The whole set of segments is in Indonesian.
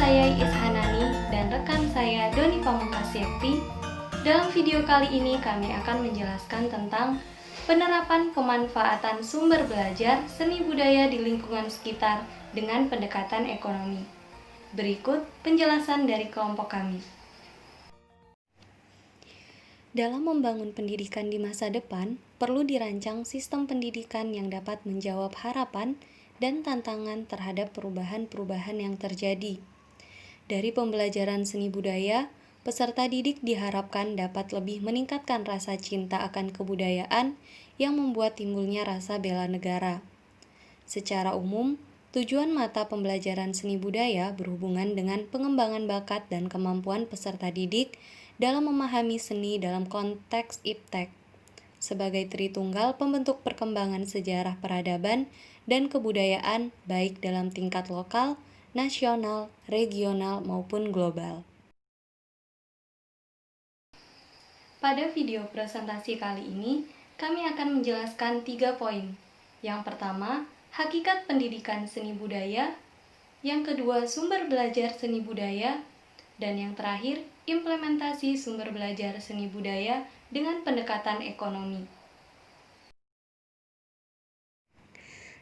saya Ishanani dan rekan saya Doni Pamungkasyekti. Dalam video kali ini kami akan menjelaskan tentang penerapan pemanfaatan sumber belajar seni budaya di lingkungan sekitar dengan pendekatan ekonomi. Berikut penjelasan dari kelompok kami. Dalam membangun pendidikan di masa depan, perlu dirancang sistem pendidikan yang dapat menjawab harapan dan tantangan terhadap perubahan-perubahan yang terjadi. Dari pembelajaran seni budaya, peserta didik diharapkan dapat lebih meningkatkan rasa cinta akan kebudayaan yang membuat timbulnya rasa bela negara. Secara umum, tujuan mata pembelajaran seni budaya berhubungan dengan pengembangan bakat dan kemampuan peserta didik dalam memahami seni dalam konteks iptek, sebagai tritunggal pembentuk perkembangan sejarah peradaban dan kebudayaan baik dalam tingkat lokal, nasional, regional, maupun global. Pada video presentasi kali ini, kami akan menjelaskan 3 poin. Yang pertama, hakikat pendidikan seni budaya. Yang kedua, sumber belajar seni budaya. Dan yang terakhir, implementasi sumber belajar seni budaya dengan pendekatan ekonomi.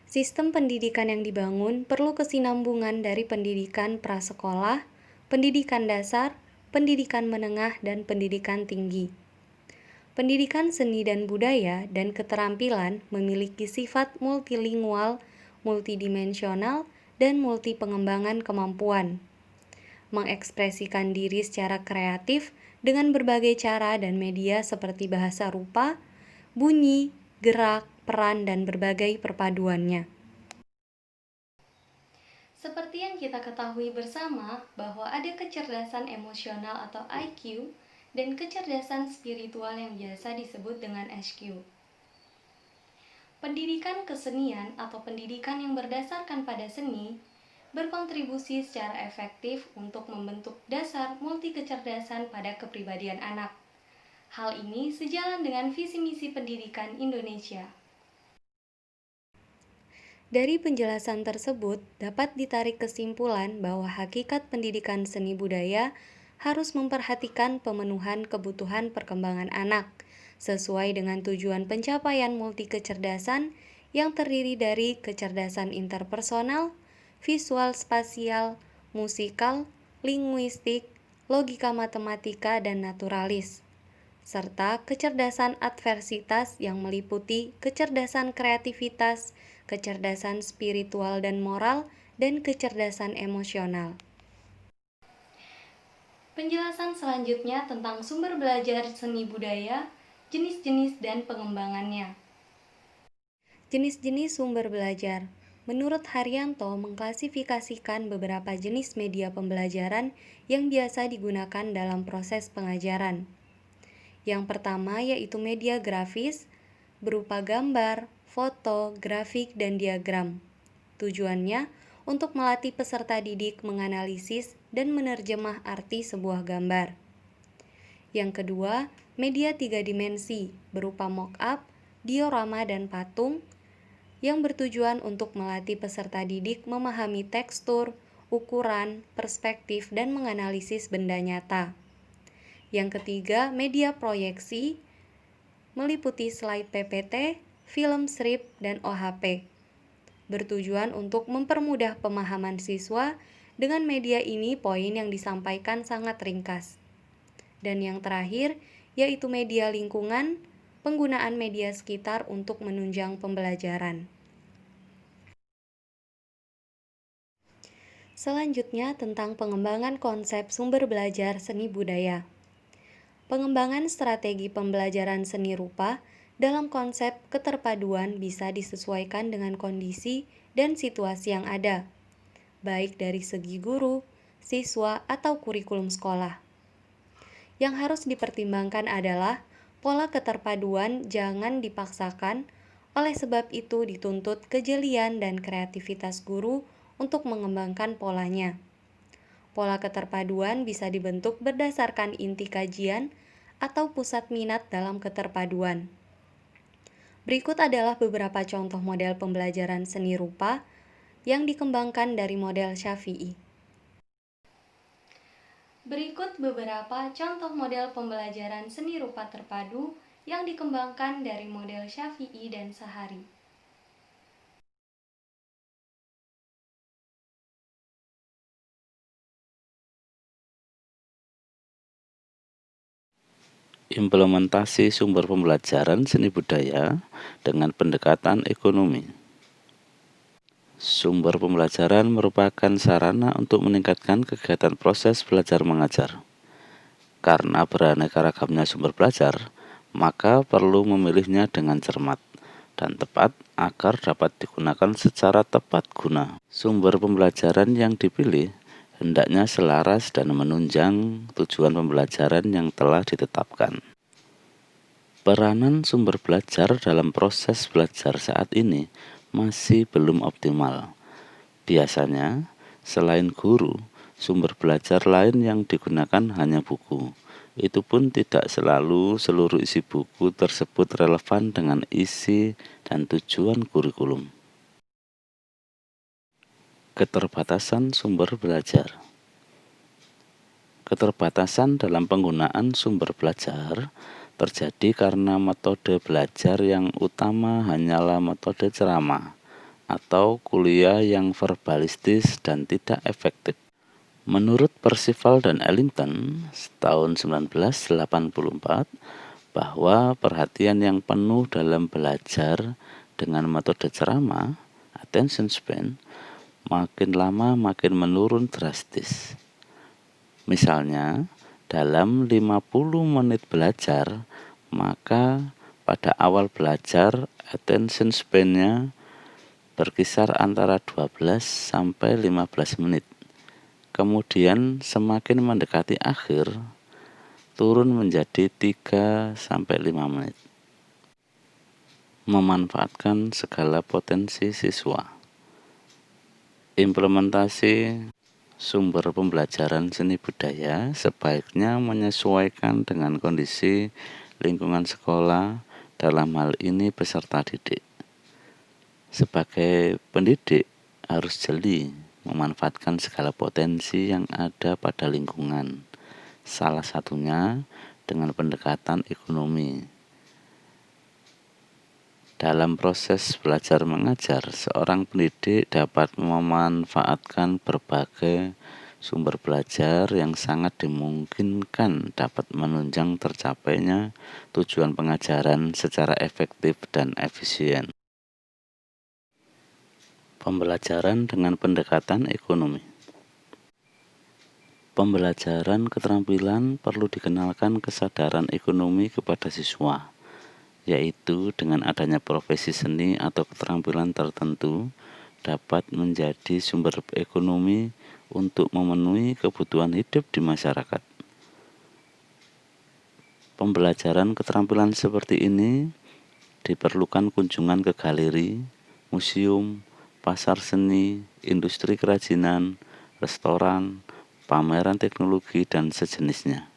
Sistem pendidikan yang dibangun perlu kesinambungan dari pendidikan prasekolah, pendidikan dasar, pendidikan menengah, dan pendidikan tinggi. Pendidikan seni dan budaya dan keterampilan memiliki sifat multilingual, multidimensional, dan multi pengembangan kemampuan. Mengekspresikan diri secara kreatif dengan berbagai cara dan media seperti bahasa rupa, bunyi, gerak, peran, dan berbagai perpaduannya. Seperti yang kita ketahui bersama bahwa ada kecerdasan emosional atau IQ dan kecerdasan spiritual yang biasa disebut dengan SQ. Pendidikan kesenian atau pendidikan yang berdasarkan pada seni berkontribusi secara efektif untuk membentuk dasar multi kecerdasan pada kepribadian anak. Hal ini sejalan dengan visi misi pendidikan Indonesia. Dari penjelasan tersebut, dapat ditarik kesimpulan bahwa hakikat pendidikan seni budaya harus memperhatikan pemenuhan kebutuhan perkembangan anak, sesuai dengan tujuan pencapaian multi kecerdasan yang terdiri dari kecerdasan interpersonal, visual spasial, musikal, linguistik, logika matematika, dan naturalis, serta kecerdasan adversitas yang meliputi kecerdasan kreativitas, kecerdasan spiritual dan moral, dan kecerdasan emosional. Penjelasan selanjutnya tentang sumber belajar seni budaya, jenis-jenis dan pengembangannya. Jenis-jenis sumber belajar. Menurut Haryanto, mengklasifikasikan beberapa jenis media pembelajaran yang biasa digunakan dalam proses pengajaran. Yang pertama yaitu media grafis, berupa gambar, foto, grafik, dan diagram. Tujuannya untuk melatih peserta didik menganalisis dan menerjemah arti sebuah gambar. Yang kedua, media 3 dimensi, berupa mock-up, diorama, dan patung, yang bertujuan untuk melatih peserta didik memahami tekstur, ukuran, perspektif, dan menganalisis benda nyata. Yang ketiga, media proyeksi, meliputi slide PPT, film strip, dan OHP. Bertujuan untuk mempermudah pemahaman siswa. Dengan media ini poin yang disampaikan sangat ringkas. Dan yang terakhir, yaitu media lingkungan, penggunaan media sekitar untuk menunjang pembelajaran. Selanjutnya tentang pengembangan konsep sumber belajar seni budaya. Pengembangan strategi pembelajaran seni rupa dalam konsep keterpaduan bisa disesuaikan dengan kondisi dan situasi yang ada, baik dari segi guru, siswa, atau kurikulum sekolah. Yang harus dipertimbangkan adalah pola keterpaduan jangan dipaksakan, oleh sebab itu dituntut kejelian dan kreativitas guru untuk mengembangkan polanya. Pola keterpaduan bisa dibentuk berdasarkan inti kajian atau pusat minat dalam keterpaduan. Berikut adalah beberapa contoh model pembelajaran seni rupa yang dikembangkan dari model Syafi'i. Berikut beberapa contoh model pembelajaran seni rupa terpadu yang dikembangkan dari model Syafi'i dan Sahari. Implementasi sumber pembelajaran seni budaya dengan pendekatan ekonomi. Sumber pembelajaran merupakan sarana untuk meningkatkan kegiatan proses belajar mengajar. Karena beraneka ragamnya sumber belajar, maka perlu memilihnya dengan cermat dan tepat agar dapat digunakan secara tepat guna. Sumber pembelajaran yang dipilih hendaknya selaras dan menunjang tujuan pembelajaran yang telah ditetapkan. Peranan sumber belajar dalam proses belajar saat ini masih belum optimal. Biasanya, selain guru, sumber belajar lain yang digunakan hanya buku. Itu pun tidak selalu seluruh isi buku tersebut relevan dengan isi dan tujuan kurikulum. Keterbatasan sumber belajar. Keterbatasan dalam penggunaan sumber belajar terjadi karena metode belajar yang utama hanyalah metode ceramah atau kuliah yang verbalistis dan tidak efektif. Menurut Percival dan Ellington tahun 1984, bahwa perhatian yang penuh dalam belajar dengan metode ceramah, attention span, makin lama makin menurun drastis. Misalnya, dalam 50 menit belajar, maka pada awal belajar attention span-nya berkisar antara 12 sampai 15 menit. Kemudian semakin mendekati akhir, turun menjadi 3 sampai 5 menit. Memanfaatkan segala potensi siswa. Implementasi sumber pembelajaran seni budaya sebaiknya menyesuaikan dengan kondisi lingkungan sekolah, dalam hal ini peserta didik. Sebagai pendidik harus jeli memanfaatkan segala potensi yang ada pada lingkungan. Salah satunya dengan pendekatan ekonomi. Dalam proses belajar mengajar, seorang pendidik dapat memanfaatkan berbagai sumber belajar yang sangat dimungkinkan dapat menunjang tercapainya tujuan pengajaran secara efektif dan efisien. Pembelajaran dengan pendekatan ekonomi. Pembelajaran keterampilan perlu dikenalkan kesadaran ekonomi kepada siswa, yaitu dengan adanya profesi seni atau keterampilan tertentu dapat menjadi sumber ekonomi untuk memenuhi kebutuhan hidup di masyarakat. Pembelajaran keterampilan seperti ini diperlukan kunjungan ke galeri, museum, pasar seni, industri kerajinan, restoran, pameran teknologi, dan sejenisnya.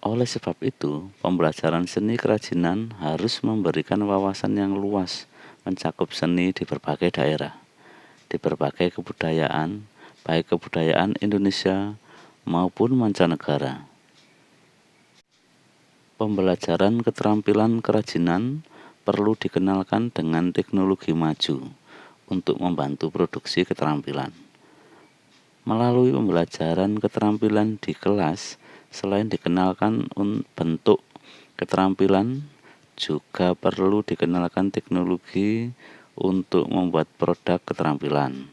Oleh sebab itu, pembelajaran seni kerajinan harus memberikan wawasan yang luas mencakup seni di berbagai daerah, di berbagai kebudayaan, baik kebudayaan Indonesia maupun mancanegara. Pembelajaran keterampilan kerajinan perlu dikenalkan dengan teknologi maju untuk membantu produksi keterampilan. Melalui pembelajaran keterampilan di kelas, selain dikenalkan bentuk keterampilan, juga perlu dikenalkan teknologi untuk membuat produk keterampilan.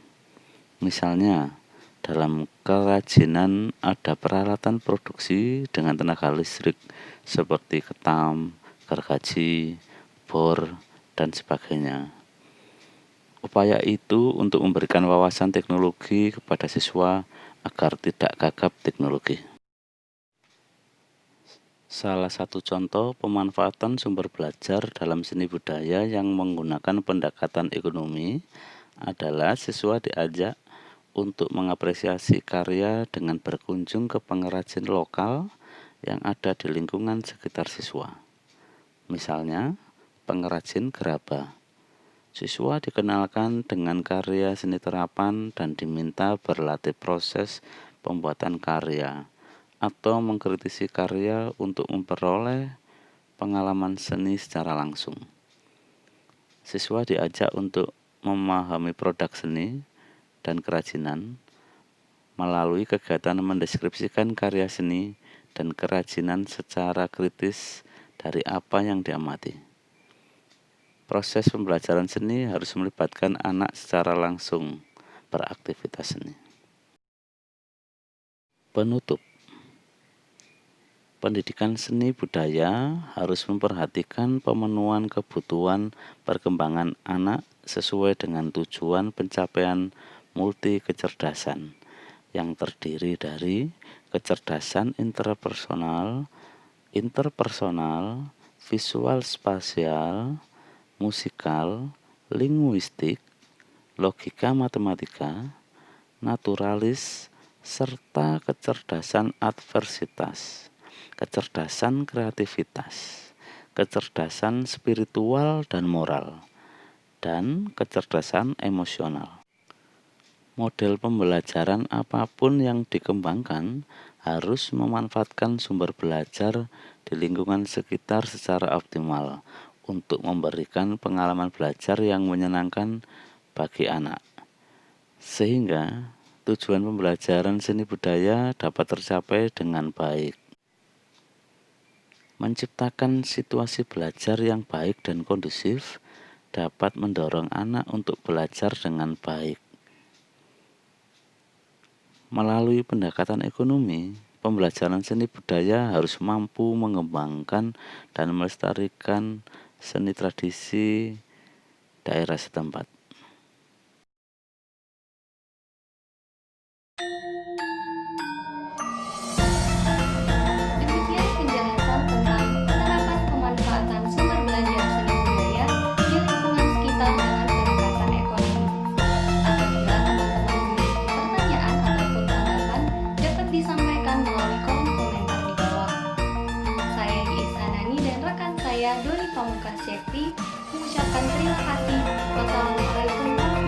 Misalnya, dalam kerajinan ada peralatan produksi dengan tenaga listrik seperti ketam, gergaji, bor, dan sebagainya. Upaya itu untuk memberikan wawasan teknologi kepada siswa agar tidak gagap teknologi. Salah satu contoh pemanfaatan sumber belajar dalam seni budaya yang menggunakan pendekatan ekonomi adalah siswa diajak untuk mengapresiasi karya dengan berkunjung ke pengrajin lokal yang ada di lingkungan sekitar siswa. Misalnya, pengrajin gerabah. Siswa dikenalkan dengan karya seni terapan dan diminta berlatih proses pembuatan karya, atau mengkritisi karya untuk memperoleh pengalaman seni secara langsung. Siswa diajak untuk memahami produk seni dan kerajinan melalui kegiatan mendeskripsikan karya seni dan kerajinan secara kritis dari apa yang diamati. Proses pembelajaran seni harus melibatkan anak secara langsung beraktivitas seni. Penutup. Pendidikan seni budaya harus memperhatikan pemenuhan kebutuhan perkembangan anak sesuai dengan tujuan pencapaian multi kecerdasan yang terdiri dari kecerdasan interpersonal, visual spasial, musikal, linguistik, logika matematika, naturalis, serta kecerdasan adversitas, kecerdasan kreativitas, kecerdasan spiritual dan moral, dan kecerdasan emosional. Model pembelajaran apapun yang dikembangkan harus memanfaatkan sumber belajar di lingkungan sekitar secara optimal untuk memberikan pengalaman belajar yang menyenangkan bagi anak, sehingga tujuan pembelajaran seni budaya dapat tercapai dengan baik. Menciptakan situasi belajar yang baik dan kondusif dapat mendorong anak untuk belajar dengan baik. Melalui pendekatan ekonomi, pembelajaran seni budaya harus mampu mengembangkan dan melestarikan seni tradisi daerah setempat. Demikian penjelasan tentang penerapan pemanfaatan sumber belajar seni budaya di lingkungan sekitar dengan pendekatan ekonomi. Apabila teman-teman memiliki pertanyaan ataupun tanggapan, dapat disampaikan melalui kolom komentar di bawah. Saya Isanani dan rekan saya Doni Pamungkas Sekti mengucapkan terima kasih. Wassalamualaikum warahmatullahi wabarakatuh.